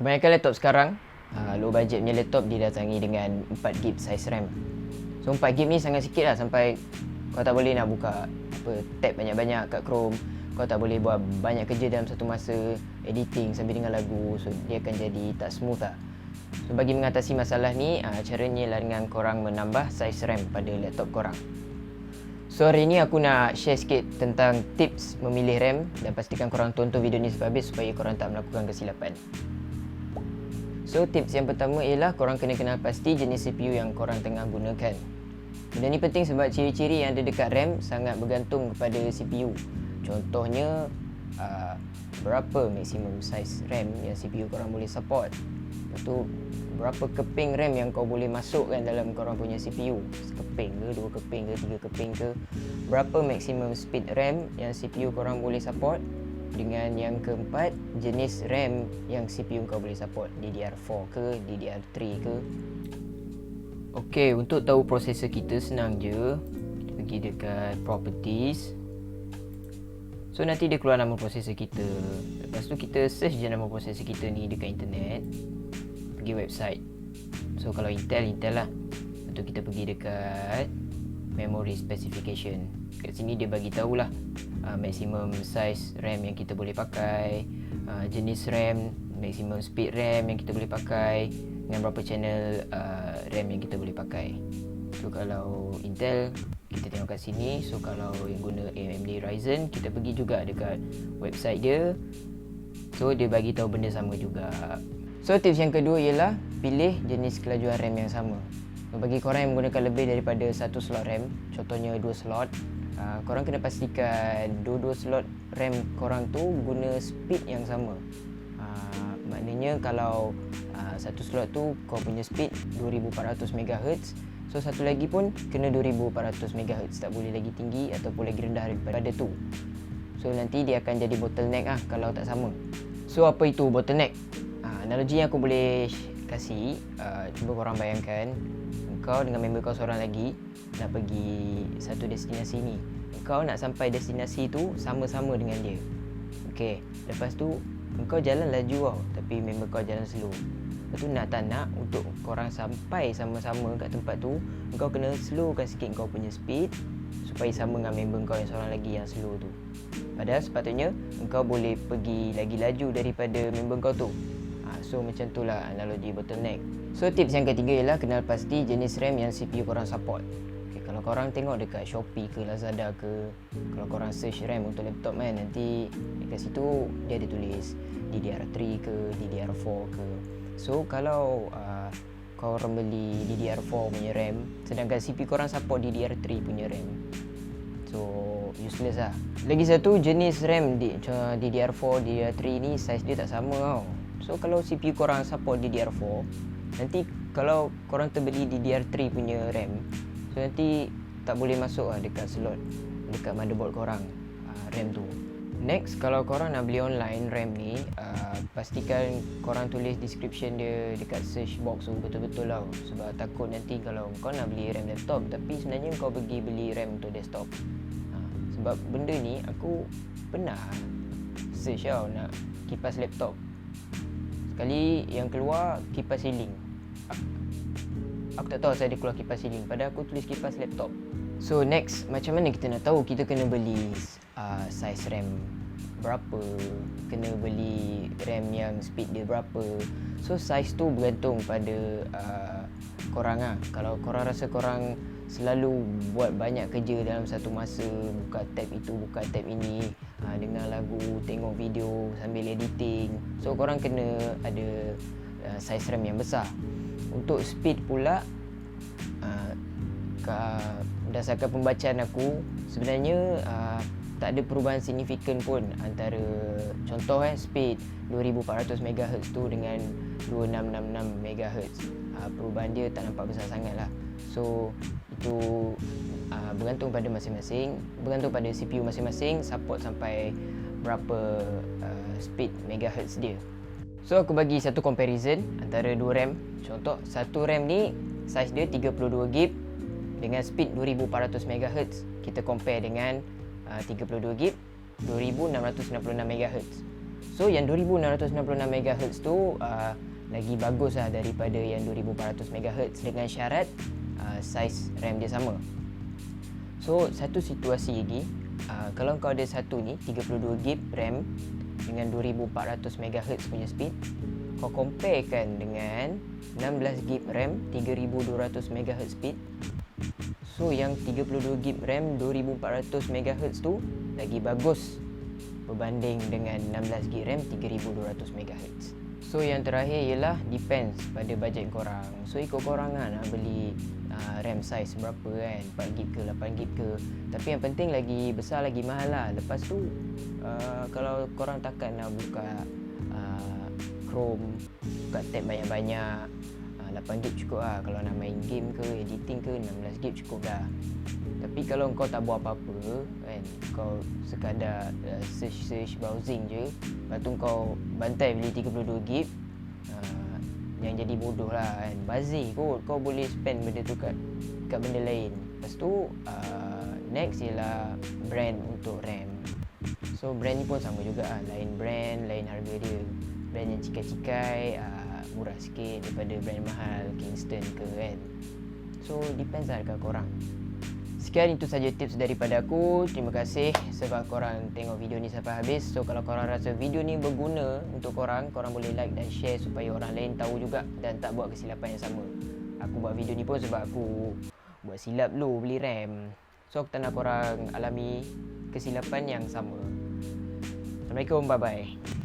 Kebanyakan laptop sekarang, low budget punya laptop didatangi dengan 4GB size RAM. So 4GB ni sangat sikit lah, sampai kau tak boleh nak buka tab banyak-banyak kat Chrome. Kau tak boleh buat banyak kerja dalam satu masa, editing sambil dengar lagu. So dia akan jadi tak smooth lah. So bagi mengatasi masalah ni, caranya ialah dengan korang menambah size RAM pada laptop korang. So hari ni aku nak share sikit tentang tips memilih RAM, dan pastikan korang tonton video ni sampai habis supaya korang tak melakukan kesilapan. So tips yang pertama ialah korang kena kenal pasti jenis CPU yang korang tengah gunakan. Benda ni penting sebab ciri-ciri yang ada dekat RAM sangat bergantung kepada CPU. Contohnya berapa maksimum size RAM yang CPU korang boleh support. Lepas tu berapa keping RAM yang kau boleh masukkan dalam korang punya CPU. Sekeping ke, 2 keping ke, 3 keping ke. Berapa maksimum speed RAM yang CPU korang boleh support. Dengan yang keempat, jenis RAM yang CPU kau boleh support, DDR4 ke, DDR3 ke. Okey, untuk tahu prosesor kita senang je. Kita pergi dekat properties. So nanti dia keluar nama prosesor kita. Lepas tu kita search je nama prosesor kita ni dekat internet. Pergi website. So kalau Intel lah. Lepas tu kita pergi dekat memory specification. Kat sini dia bagi tahulah maximum size RAM yang kita boleh pakai, jenis RAM, maximum speed RAM yang kita boleh pakai, dengan berapa channel RAM yang kita boleh pakai. So kalau Intel kita tengok kat sini. So kalau yang guna AMD Ryzen, kita pergi juga dekat website dia. So dia bagi tahu benda sama juga. So tips yang kedua ialah pilih jenis kelajuan RAM yang sama. Bagi korang yang menggunakan lebih daripada satu slot RAM, contohnya 2 slot, korang kena pastikan dua-dua slot RAM korang tu guna speed yang sama. Maknanya kalau satu slot tu kau punya speed 2400 MHz, so satu lagi pun kena 2400 MHz, tak boleh lagi tinggi ataupun lagi rendah daripada tu. So nanti dia akan jadi bottleneck kalau tak sama. So apa itu bottleneck? Analogi yang aku boleh kasih, cuba korang bayangkan kau dengan member kau seorang lagi nak pergi satu destinasi ni. Kau nak sampai destinasi tu sama-sama dengan dia. Okey, lepas tu kau jalan laju tapi member kau jalan slow. Lepas tu nak tak nak, untuk korang sampai sama-sama kat tempat tu, kau kena slowkan sikit kau punya speed supaya sama dengan member kau yang seorang lagi yang slow tu. Padahal sepatutnya kau boleh pergi lagi laju daripada member kau tu. So macam tu lah analogi bottleneck. So tips yang ketiga ialah kenal pasti jenis RAM yang CPU korang support. Okay, kalau korang tengok dekat Shopee ke Lazada ke, kalau korang search RAM untuk laptop kan, nanti dekat situ dia ada tulis DDR3 ke, DDR4 ke. So kalau korang beli DDR4 punya RAM, sedangkan CPU korang support DDR3 punya RAM, so useless lah. Lagi satu, jenis RAM DDR4, DDR3 ni size dia tak sama tau. So kalau CPU korang support DDR4, nanti kalau korang terbeli DDR3 punya RAM, so nanti tak boleh masuk dekat slot dekat motherboard korang RAM tu. Next, kalau korang nak beli online RAM ni, pastikan korang tulis description dia dekat search box tu betul-betul lah. Sebab takut nanti kalau kau nak beli RAM laptop tapi sebenarnya kau pergi beli RAM untuk desktop. Sebab benda ni aku pernah search nak kipas laptop. Sekali yang keluar kipas ceiling. Aku tak tahu saya dia keluar kipas ceiling, padahal aku tulis kipas laptop. So next, macam mana kita nak tahu? Kita kena beli size RAM berapa, kena beli RAM yang speed dia berapa. So size tu bergantung pada korang lah. Kalau korang rasa korang selalu buat banyak kerja dalam satu masa, buka tab itu, buka tab ini, dengar lagu, tengok video sambil editing, so korang kena ada size RAM yang besar. Untuk speed pula, berdasarkan pembacaan aku, sebenarnya tak ada perubahan signifikan pun antara contoh speed 2400 MHz tu dengan 2666 MHz. Perubahan dia tak nampak besar sangat lah. So itu bergantung pada masing-masing, bergantung pada CPU masing-masing support sampai berapa speed megahertz dia. So aku bagi satu comparison antara dua RAM. Contoh, satu RAM ni size dia 32GB dengan speed 2400 MHz. Kita compare dengan 32GB 2666 MHz. So So yang 2666MHz tu lagi bagus lah daripada yang 2400MHz dengan syarat saiz RAM dia sama. So satu situasi lagi, kalau kau ada satu ni 32GB RAM dengan 2400MHz punya speed, kau comparekan dengan 16GB RAM 3200MHz speed. So yang 32GB RAM 2400MHz tu lagi bagus berbanding dengan 16GB RAM 3200MHz. So yang terakhir ialah depends pada bajet korang. So ikut korang lah nak beli RAM size berapa kan, 4GB ke 8GB ke. Tapi yang penting lagi besar lagi mahal lah. Lepas tu kalau korang takkan nak buka Chrome, buka tab banyak-banyak, 8GB cukup lah. Kalau nak main game ke, editing ke, 16GB cukup dah. Tapi kalau kau tak buat apa-apa kan, kau sekadar search browsing je, lepas tu kau bantai beli 32GB, yang jadi bodoh lah kan, bazir kot. Kau boleh spend benda tu kat benda lain. Lepas tu next ialah brand untuk RAM. So brand ni pun sama juga lah, lain brand, lain harga dia. Brand yang cikai-cikai murah sikit daripada brand mahal Kingston ke kan. So depends lah dekat korang. Sekian, itu saja tips daripada aku. Terima kasih sebab korang tengok video ni sampai habis. So kalau korang rasa video ni berguna untuk korang, korang boleh like dan share supaya orang lain tahu juga dan tak buat kesilapan yang sama. Aku buat video ni pun sebab aku buat silap dulu beli RAM. So aku tak nak korang alami kesilapan yang sama. Assalamualaikum, bye bye.